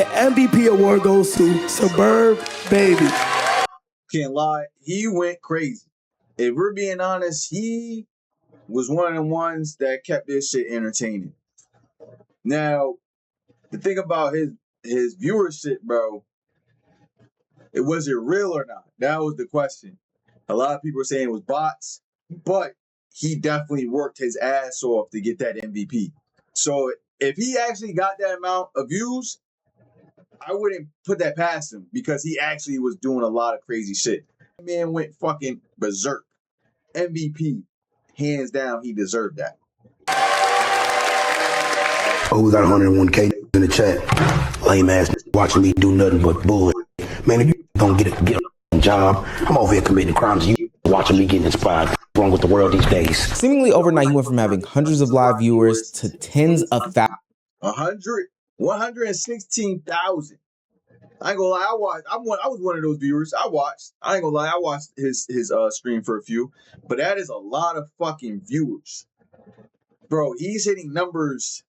The MVP award goes to SuburbBaby. Can't lie, he went crazy. If we're being honest, he was one of the ones that kept this shit entertaining. Now, the thing about his viewership, bro, was it real or not? That was the question. A lot of people were saying it was bots, but he definitely worked his ass off to get that MVP. So if he actually got that amount of views, I wouldn't put that past him because he actually was doing a lot of crazy shit. That man went fucking berserk. MVP, hands down, he deserved that. Oh, we got 101K in the chat. Lame ass watching me do nothing but bull. Man, if you don't get a job, I'm over here committing crimes. You watching me getting inspired. What's wrong with the world these days? Seemingly overnight, he went from having hundreds of live viewers to tens of thousands. 116,000. I ain't gonna lie, I was one of those viewers. I ain't gonna lie, I watched his stream for a few, but that is a lot of fucking viewers. Bro, he's hitting numbers.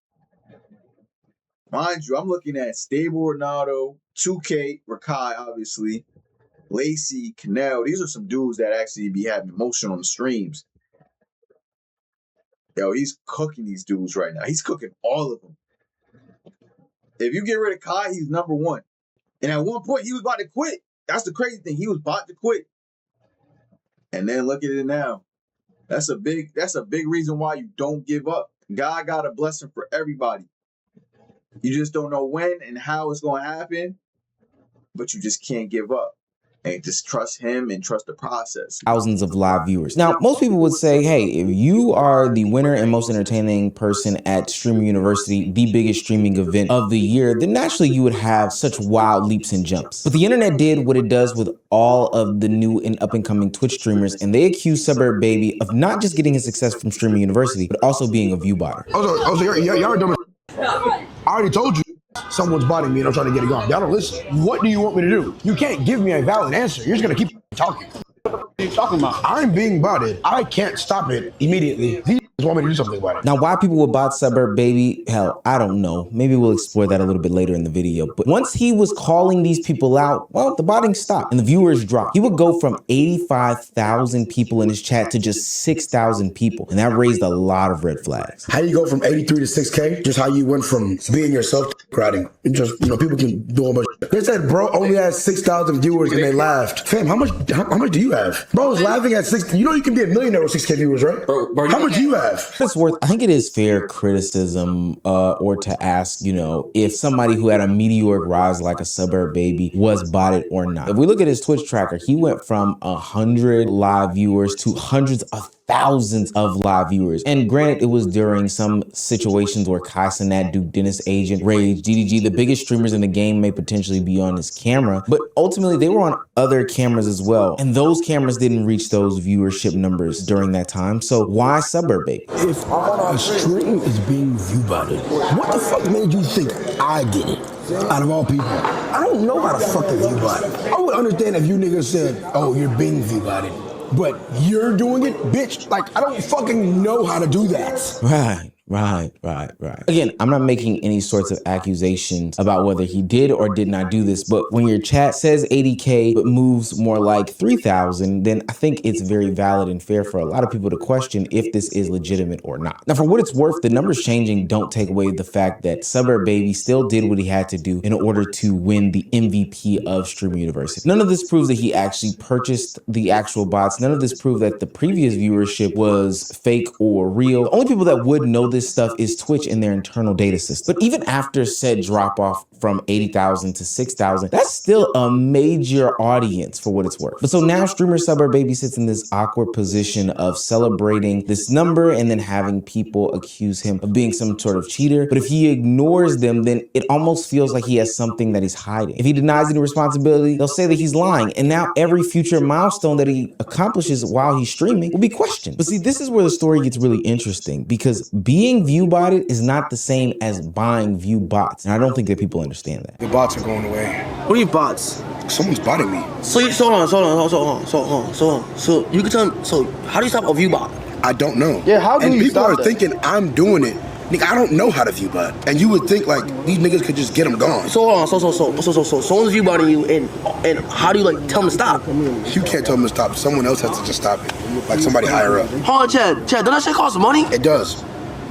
Mind you, I'm looking at Stable Ronaldo, 2K, Rakai, obviously, Lacey, Canal. These are some dudes that actually be having emotion on the streams. Yo, he's cooking these dudes right now. He's cooking all of them. If you get rid of Kai, he's number one. And at one point, he was about to quit. That's the crazy thing. He was about to quit. And then look at it now. That's a big reason why you don't give up. God got a blessing for everybody. You just don't know when and how it's going to happen, but you just can't give up. And just trust him and trust the process. Thousands of live viewers. Now, most people would say, hey, if you are the winner and most entertaining person at Streamer University, the biggest streaming event of the year, then naturally you would have such wild leaps and jumps. But the internet did what it does with all of the new and up-and-coming Twitch streamers, and they accused SuburbBaby of not just getting his success from Streamer University, but also being a view botter. Also, y'all are dumb. I already told you. Someone's botting me and I'm trying to get it gone. Y'all don't listen. What do you want me to do? You can't give me a valid answer. You're just going to keep talking. What are you talking about? I'm being botted. I can't stop it immediately. These want me to do something about it. Now, why people would bot SuburbBaby, hell, I don't know. Maybe we'll explore that a little bit later in the video. But once he was calling these people out, well, the botting stopped and the viewers dropped. He would go from 85,000 people in his chat to just 6,000 people. And that raised a lot of red flags. How you go from 83 to 6K? Just how you went from being yourself to crowding. It just, people can do a bunch of shit. They said bro only has 6,000 viewers and they laughed. Fam, how much do you have? Bro is laughing at 6. You know you can be a millionaire with 6K viewers, right? Bro, how much do you have? It's worth, I think it is fair criticism or to ask, if somebody who had a meteoric rise like a SuburbBaby was botted or not. If we look at his Twitch tracker, he went from 100 live viewers to hundreds of thousands of live viewers. And granted, it was during some situations where Kai Cenat, Duke Dennis Agent, Rage, DDG, the biggest streamers in the game may potentially be on his camera, but ultimately they were on other cameras as well. And those cameras didn't reach those viewership numbers during that time. So why SuburbBaby? If our stream is being view-botted, what the fuck made you think I did it? Out of all people, I don't know how to fucking view-bot. I would understand if you niggas said, oh, you're being view-botted. But you're doing it, bitch. Like, I don't fucking know how to do that. Right. Again, I'm not making any sorts of accusations about whether he did or did not do this, but when your chat says 80K but moves more like 3,000, then I think it's very valid and fair for a lot of people to question if this is legitimate or not. Now, for what it's worth, the numbers changing don't take away the fact that SuburbBaby still did what he had to do in order to win the MVP of Streamer University. None of this proves that he actually purchased the actual bots. None of this proves that the previous viewership was fake or real. The only people that would know this stuff is Twitch and their internal data system. But even after said drop off from 80,000 to 6,000, that's still a major audience for what it's worth. But so now streamer SuburbBaby sits in this awkward position of celebrating this number and then having people accuse him of being some sort of cheater. But if he ignores them, then it almost feels like he has something that he's hiding. If he denies any responsibility, they'll say that he's lying. And now every future milestone that he accomplishes while he's streaming will be questioned. But see, this is where the story gets really interesting, because being view botted is not the same as buying view bots. And I don't think that people understand that. The bots are going away. What are you bots? Someone's botting me. So hold on. So you can tell me, so how do you stop a view bot? I don't know. Yeah, how do and you people stop are that? thinking I'm doing it Nigga, I don't know how to view bot. And you would think like these niggas could just get them gone. So hold on, so someone's view botting you, and how do you like tell them to stop? You can't tell them to stop. Someone else has to just stop it. Like somebody higher up. Hold on, Chad, doesn't that shit cost money? It does.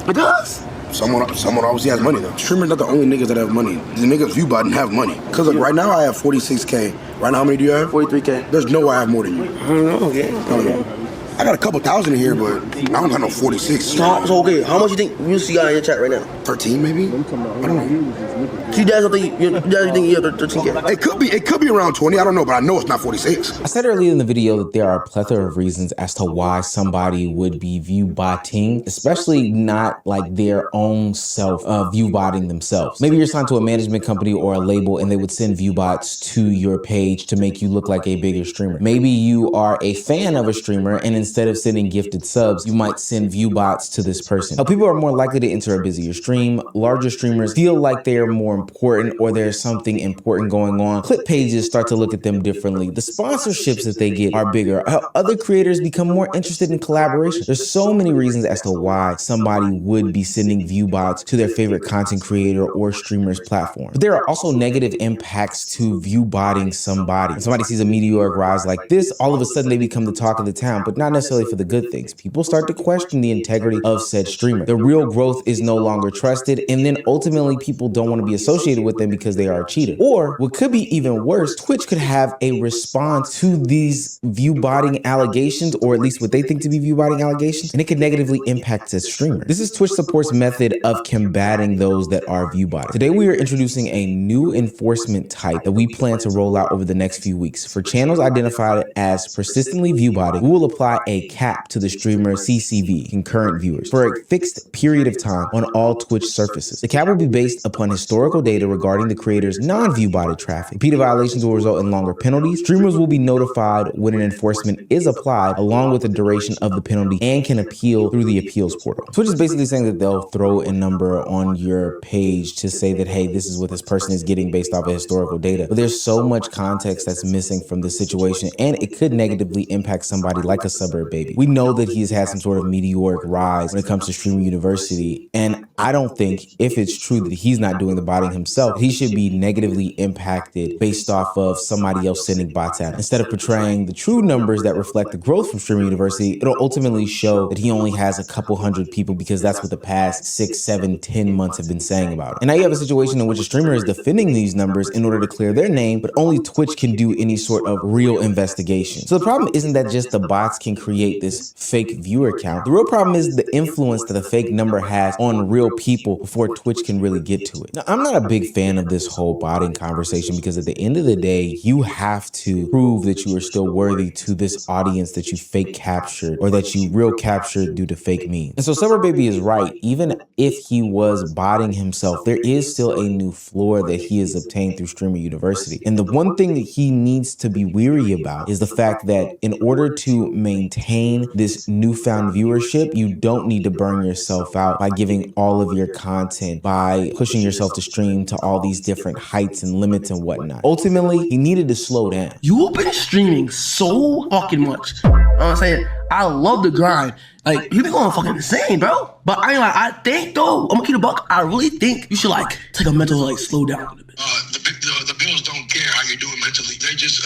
It does? Someone obviously has money though. Streamers not the only niggas that have money. The niggas view bot and have money. Cause like right now I have 46K. Right now how many do you have? 43K. There's no way I have more than you. I don't know, okay. I got a couple thousand in here, but I don't got no 46. So okay, how much you think you got in your chat right now? 13 maybe? I don't know. So you guys think you have 13K? It could be around 20, I don't know, but I know it's not 46. I said earlier in the video that there are a plethora of reasons as to why somebody would be view botting, especially not like their own self view botting themselves. Maybe you're signed to a management company or a label and they would send view bots to your page to make you look like a bigger streamer. Maybe you are a fan of a streamer and instead of sending gifted subs, you might send view bots to this person. Now, people are more likely to enter a busier stream. Larger streamers feel like they are more important or there's something important going on. Clip pages start to look at them differently. The sponsorships that they get are bigger. Other creators become more interested in collaboration. There's so many reasons as to why somebody would be sending view bots to their favorite content creator or streamer's platform. But there are also negative impacts to view botting somebody. When somebody sees a meteoric rise like this, all of a sudden they become the talk of the town, but not necessarily for the good things. People start to question the integrity of said streamer. The real growth is no longer trusted, and then ultimately people don't want to be associated with them because they are a cheater. Or what could be even worse, Twitch could have a response to these view botting allegations, or at least what they think to be view botting allegations, and it could negatively impact said streamer. This is Twitch support's method of combating those that are view botting. Today we are introducing a new enforcement type that we plan to roll out over the next few weeks. For channels identified as persistently view botting, we will apply a cap to the streamer's CCV, concurrent viewers, for a fixed period of time on all Twitch surfaces. The cap will be based upon historical data regarding the creator's non-view botted traffic. Repeated violations will result in longer penalties. Streamers will be notified when an enforcement is applied, along with the duration of the penalty, and can appeal through the appeals portal. Twitch is basically saying that they'll throw a number on your page to say that, hey, this is what this person is getting based off of historical data. But there's so much context that's missing from this situation, and it could negatively impact somebody like a SuburbBaby. We know that he has had some sort of meteoric rise when it comes to streaming university, and I don't think, if it's true that he's not doing the botting himself, he should be negatively impacted based off of somebody else sending bots at him. Instead of portraying the true numbers that reflect the growth from streaming university, it'll ultimately show that he only has a couple hundred people because that's what the past 6, 7, 10 months have been saying about it. And now you have a situation in which a streamer is defending these numbers in order to clear their name, but only Twitch can do any sort of real investigation. So the problem isn't that just the bots can create this fake viewer count. The real problem is the influence that a fake number has on real people before Twitch can really get to it. Now, I'm not a big fan of this whole botting conversation because at the end of the day, you have to prove that you are still worthy to this audience that you fake captured or that you real captured due to fake memes. And so SuburbBaby is right. Even if he was botting himself, there is still a new floor that he has obtained through Streamer University. And the one thing that he needs to be weary about is the fact that in order to maintain this newfound viewership, you don't need to burn yourself out by giving all of your content, by pushing yourself to stream to all these different heights and limits and whatnot. Ultimately, he needed to slow down. You've been streaming so fucking much. You know what I'm saying? I love the grind. Like, you be going fucking insane, bro. But I mean, like, I think though, I'm gonna keep the buck. I really think you should like take a mental, like, slow down a little bit. The bills don't care how you're doing mentally. They just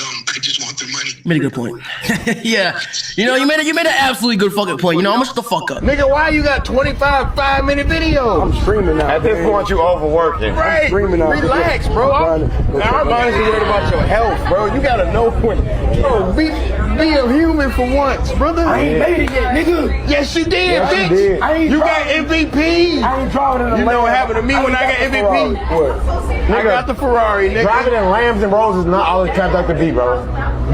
want their money. You made a good point. Yeah. You know, you made an absolutely good fucking point. You know, I'm gonna shut the fuck up. Nigga, why you got 25 5-minute videos? I'm streaming now. At this point, you overworking. Right. Streaming now. Relax, bro. Now, I'm honestly worried about your health, bro. You gotta know when. Bro, be a human for once, brother. I ain't made it yet, nigga. Yes, you did, Yes, bitch. you did. You got MVP. I ain't driving in a You know what happened to me when I got MVP? I got the Ferrari, nigga. Driving in Lambs and Rolls is not all it's cracked up to be, bro.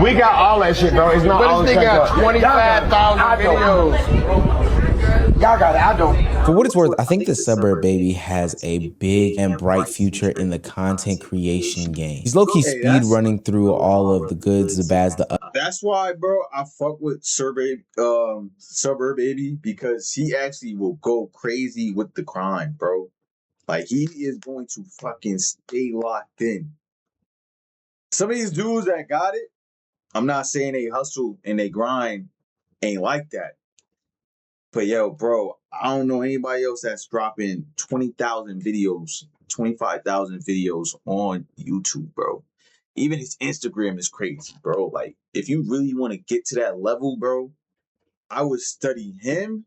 We got all that shit, bro. It's not all But it's this nigga cracked got up. 25,000 videos. Y'all got it. I don't. For what it's worth, I think that SuburbBaby has a big and bright future in the content creation game. He's low-key speed running through all of the goods, the bads, the That's why, bro, I fuck with SuburbBaby because he actually will go crazy with the crime, bro. Like, he is going to fucking stay locked in. Some of these dudes that got it, I'm not saying they hustle and they grind, ain't like that. But yo, bro, I don't know anybody else that's dropping 20,000 videos, 25,000 videos on YouTube, bro. Even his Instagram is crazy, bro. Like, if you really want to get to that level, bro, I would study him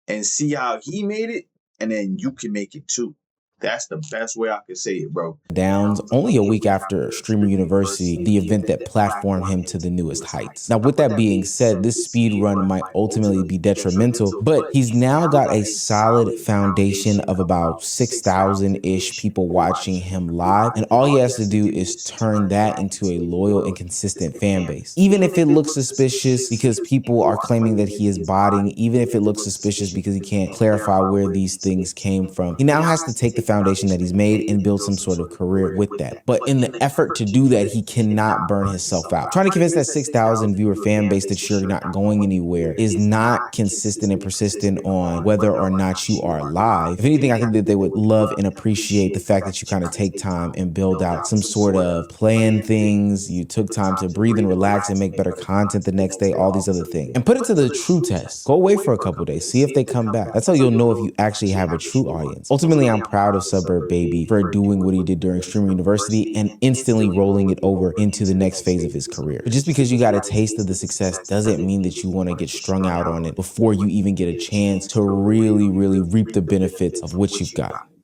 and see how he made it, and then you can make it too. That's the best way I could say it, bro. Downs only a week after Streamer University, the event that platformed him to the newest heights. Now, with that being said, this speed run might ultimately be detrimental, but he's now got a solid foundation of about 6,000-ish people watching him live, and all he has to do is turn that into a loyal and consistent fan base. Even if it looks suspicious because people are claiming that he is botting, even if it looks suspicious because he can't clarify where these things came from, he now has to take the foundation that he's made and build some sort of career with that. But in the effort to do that, he cannot burn himself out. Trying to convince that 6,000 viewer fan base that you're not going anywhere is not consistent and persistent on whether or not you are live. If anything, I think that they would love and appreciate the fact that you kind of take time and build out some sort of plan things. You took time to breathe and relax and make better content the next day, all these other things. And put it to the true test. Go away for a couple days, see if they come back. That's how you'll know if you actually have a true audience. Ultimately, I'm proud of SuburbBaby for doing what he did during Streamer University and instantly rolling it over into the next phase of his career. But just because you got a taste of the success doesn't mean that you want to get strung out on it before you even get a chance to really reap the benefits of what you've got.